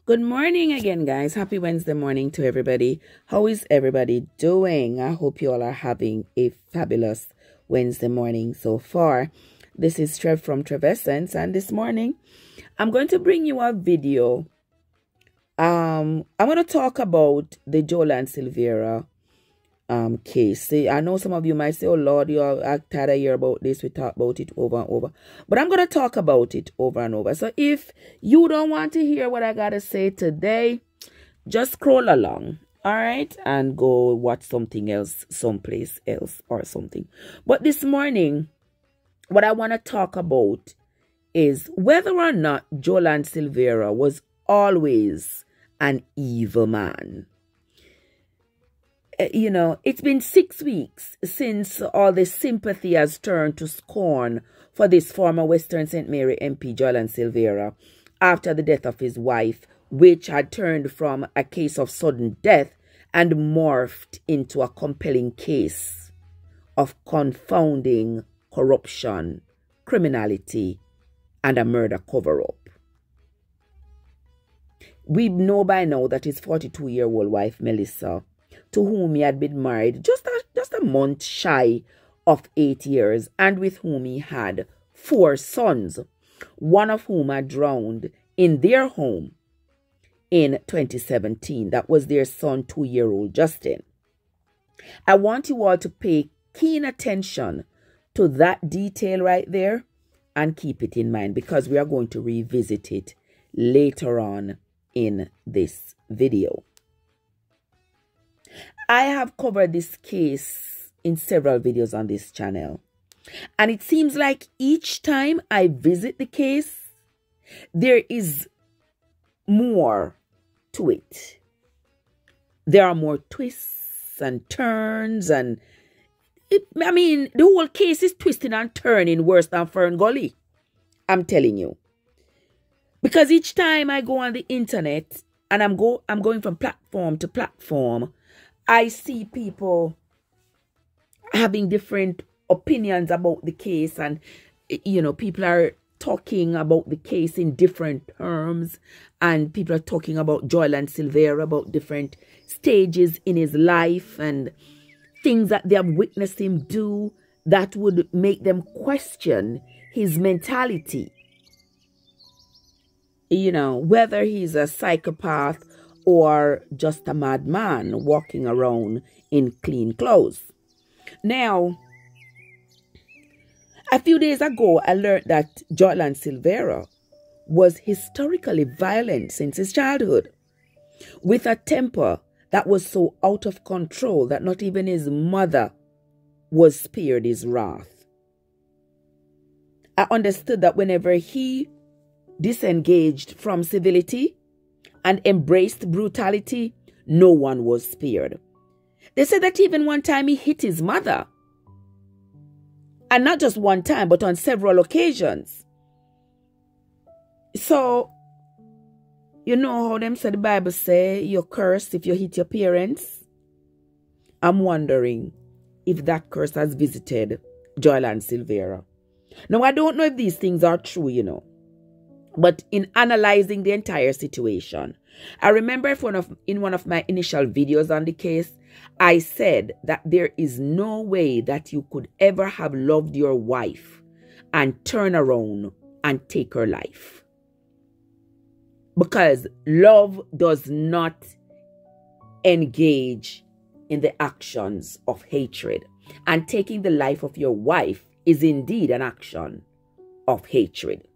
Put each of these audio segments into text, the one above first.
Good morning again, guys. Happy Wednesday morning to everybody. How is everybody doing? I hope you all are having a fabulous Wednesday morning so far. This is Trev from Trevessence, and this morning I'm going to bring you a video. I'm going to talk about the Jolan Silvera case. See, I know some of you might say, oh Lord, you're tired of hearing about this. We talk about it over and over. But I'm going to talk about it over and over. So if you don't want to hear what I got to say today, just scroll along, all right? And go watch something else, someplace else or something. But this morning, what I want to talk about is whether or not Jolan Silvera was always an evil man. You know, it's been 6 weeks since all the sympathy has turned to scorn for this former Western St. Mary MP, Jolan Silvera, after the death of his wife, which had turned from a case of sudden death and morphed into a compelling case of confounding corruption, criminality, and a murder cover-up. We know by now that his 42-year-old wife, Melissa, to whom he had been married just a month shy of 8 years, and with whom he had 4 sons, one of whom had drowned in their home in 2017. That was their son, 2-year-old Justin. I want you all to pay keen attention to that detail right there and keep it in mind, because we are going to revisit it later on in this video. I have covered this case in several videos on this channel, and it seems like each time I visit the case, there is more to it. There are more twists and turns, and I mean, the whole case is twisting and turning worse than Fern Gully. I'm telling you. Because each time I go on the internet and I'm going from platform to platform, I see people having different opinions about the case, and, you know, people are talking about the case in different terms, and people are talking about Jolan Silvera, about different stages in his life and things that they have witnessed him do that would make them question his mentality. You know, whether he's a psychopath or just a madman walking around in clean clothes. Now, a few days ago, I learned that Jolan Silvera was historically violent since his childhood, with a temper that was so out of control that not even his mother was spared his wrath. I understood that whenever he disengaged from civility and embraced brutality, no one was spared. They said that even one time he hit his mother. And not just one time, but on several occasions. So, you know how them said the Bible say you're cursed if you hit your parents? I'm wondering if that curse has visited Jolan Silvera. Now, I don't know if these things are true, you know. But in analyzing the entire situation, I remember in one of my initial videos on the case, I said that there is no way that you could ever have loved your wife and turn around and take her life. Because love does not engage in the actions of hatred. And taking the life of your wife is indeed an action of hatred.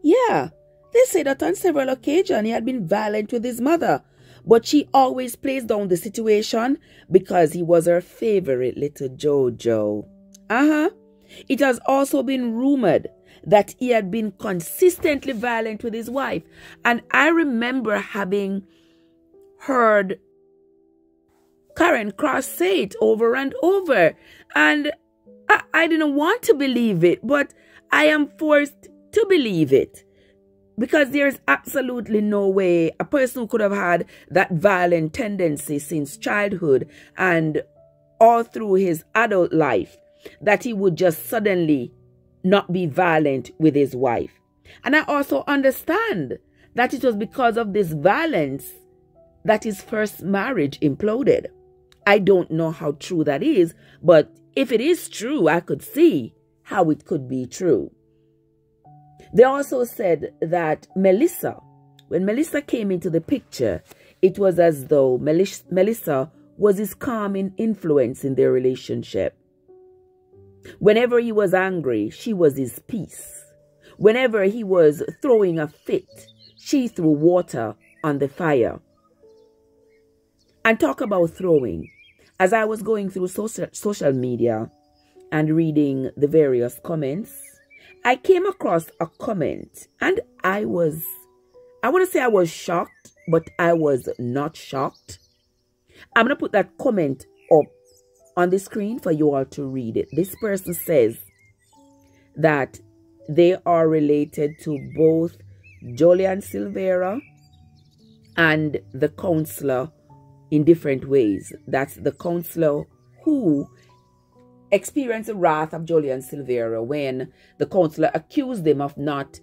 Yeah, they say that on several occasions he had been violent with his mother, but she always plays down the situation because he was her favorite little Jojo. It has also been rumored that he had been consistently violent with his wife. And I remember having heard Karen Cross say it over and over. And I didn't want to believe it, but I am forced to believe it, because there's absolutely no way a person who could have had that violent tendency since childhood and all through his adult life, that he would just suddenly not be violent with his wife. And I also understand that it was because of this violence that his first marriage imploded. I don't know how true that is, but if it is true, I could see how it could be true. They also said that Melissa, when Melissa came into the picture, it was as though Melissa was his calming influence in their relationship. Whenever he was angry, she was his peace. Whenever he was throwing a fit, she threw water on the fire. And talk about throwing. As I was going through social media and reading the various comments, I came across a comment and I want to say I was shocked, but I was not shocked. I'm going to put that comment up on the screen for you all to read it. This person says that they are related to both Jolan Silvera and the counselor in different ways. That's the counselor who experienced the wrath of Jolan Silvera when the counselor accused him of not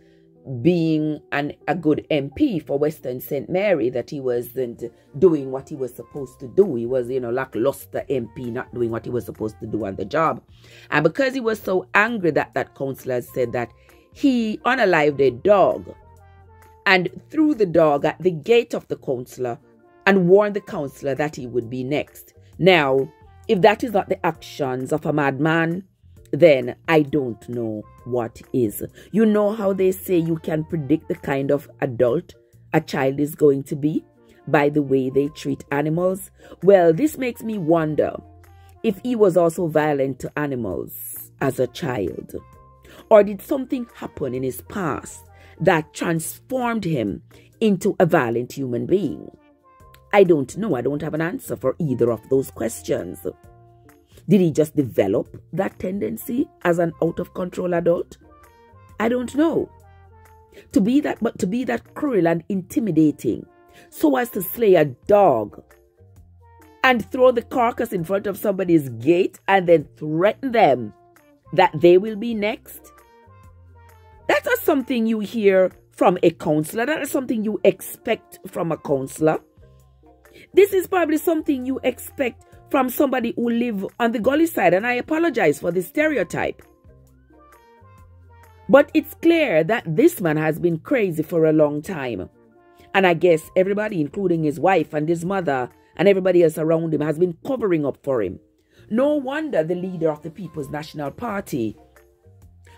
being a good MP for Western St. Mary, that he wasn't doing what he was supposed to do. He was, lackluster MP, not doing what he was supposed to do on the job. And because he was so angry that that counselor said that he unalived a dog and threw the dog at the gate of the counselor and warned the counselor that he would be next. Now, if that is not the actions of a madman, then I don't know what is. You know how they say you can predict the kind of adult a child is going to be by the way they treat animals? Well, this makes me wonder if he was also violent to animals as a child. Or did something happen in his past that transformed him into a violent human being? I don't know. I don't have an answer for either of those questions. Did he just develop that tendency as an out-of-control adult? I don't know. To be that cruel and intimidating, so as to slay a dog and throw the carcass in front of somebody's gate and then threaten them that they will be next? That's not something you hear from a counselor. That is something you expect from a counselor. This is probably something you expect from somebody who live on the gully side, and I apologize for the stereotype. But it's clear that this man has been crazy for a long time. And I guess everybody, including his wife and his mother and everybody else around him, has been covering up for him. No wonder the leader of the People's National Party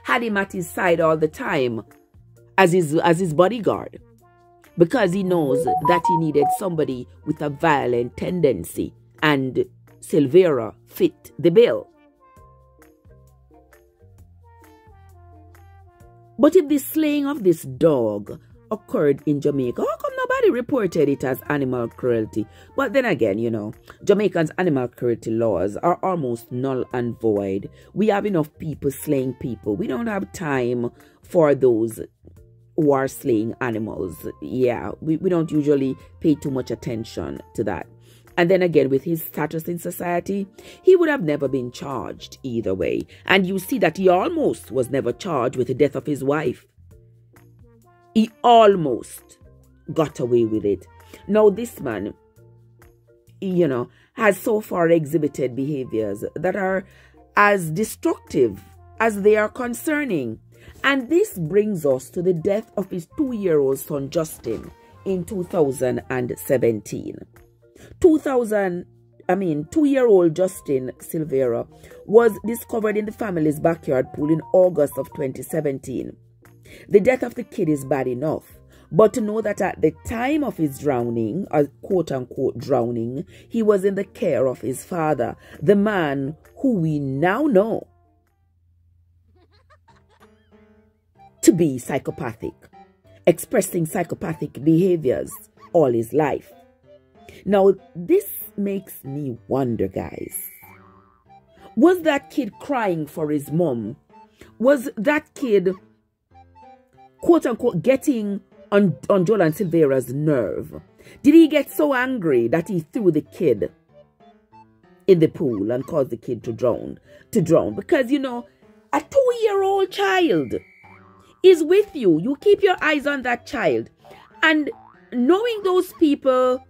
had him at his side all the time as his bodyguard, because he knows that he needed somebody with a violent tendency, and Silvera fit the bill. But if the slaying of this dog occurred in Jamaica, how come nobody reported it as animal cruelty? But then again, Jamaicans' animal cruelty laws are almost null and void. We have enough people slaying people. We don't have time for those who are slaying animals. Yeah, we don't usually pay too much attention to that. And then again, with his status in society, he would have never been charged either way. And you see that he almost was never charged with the death of his wife. He almost got away with it. Now, this man, has so far exhibited behaviors that are as destructive as they are concerning. And this brings us to the death of his 2-year-old son, Justin, in 2017. 2-year-old Jolan Silvera was discovered in the family's backyard pool in August of 2017. The death of the kid is bad enough, but to know that at the time of his drowning, or quote-unquote drowning, he was in the care of his father, the man who we now know to be psychopathic, expressing psychopathic behaviors all his life. Now, this makes me wonder, guys. Was that kid crying for his mom? Was that kid, quote-unquote, getting on Jolan Silvera's nerve? Did he get so angry that he threw the kid in the pool and caused the kid to drown? Because, a 2-year-old child is with you. You keep your eyes on that child. And knowing those people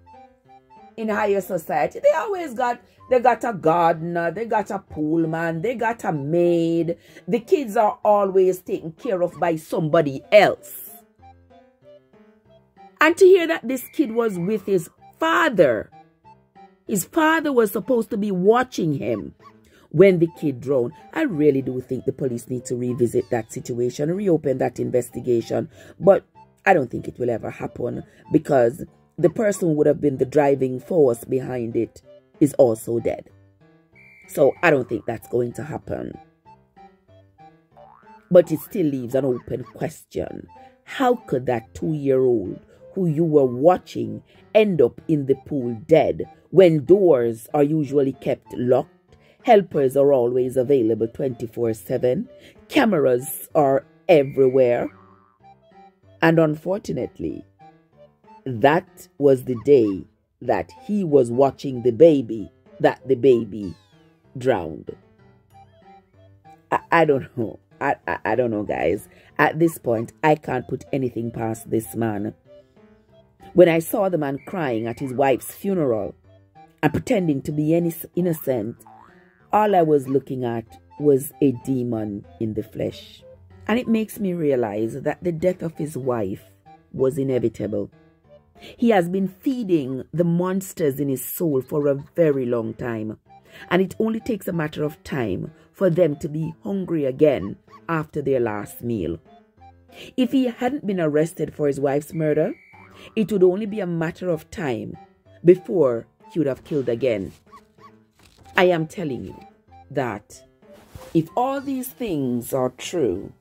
in higher society, they got a gardener, they got a pool man, they got a maid. The kids are always taken care of by somebody else. And to hear that this kid was with his father was supposed to be watching him when the kid drowned. I really do think the police need to revisit that situation, reopen that investigation. But I don't think it will ever happen, because the person who would have been the driving force behind it is also dead. So I don't think that's going to happen. But it still leaves an open question. How could that 2-year-old who you were watching end up in the pool dead when doors are usually kept locked? Helpers are always available 24/7. Cameras are everywhere. And unfortunately, that was the day that he was watching the baby, that the baby drowned. I don't know. I don't know, guys. At this point, I can't put anything past this man. When I saw the man crying at his wife's funeral and pretending to be innocent, all I was looking at was a demon in the flesh. And it makes me realize that the death of his wife was inevitable. He has been feeding the monsters in his soul for a very long time. And it only takes a matter of time for them to be hungry again after their last meal. If he hadn't been arrested for his wife's murder, it would only be a matter of time before he would have killed again. I am telling you that if all these things are true,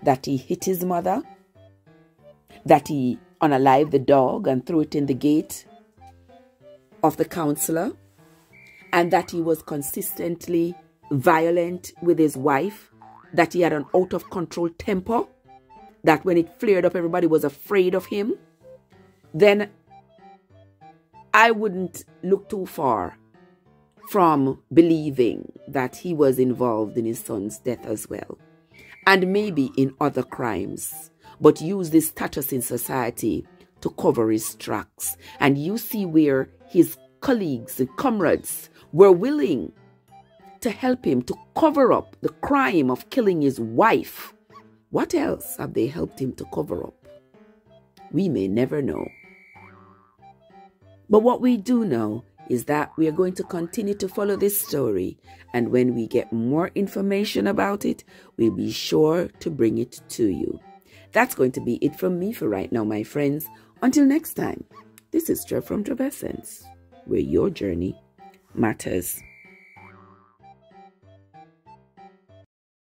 that he hit his mother, that he unalived the dog and threw it in the gate of the counselor, and that he was consistently violent with his wife, that he had an out-of-control temper, that when it flared up, everybody was afraid of him, then I wouldn't look too far from believing that he was involved in his son's death as well, and maybe in other crimes, but use this status in society to cover his tracks. And you see where his colleagues and comrades were willing to help him to cover up the crime of killing his wife. What else have they helped him to cover up? We may never know. But what we do know is that we are going to continue to follow this story, and when we get more information about it, we'll be sure to bring it to you. That's going to be it from me for right now, my friends. Until next time, this is Trev from Trevessence, where your journey matters.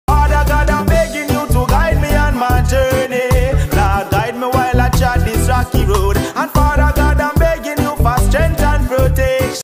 Father God, I'm begging you to guide me on my journey. Lord, guide me while I chart this rocky road.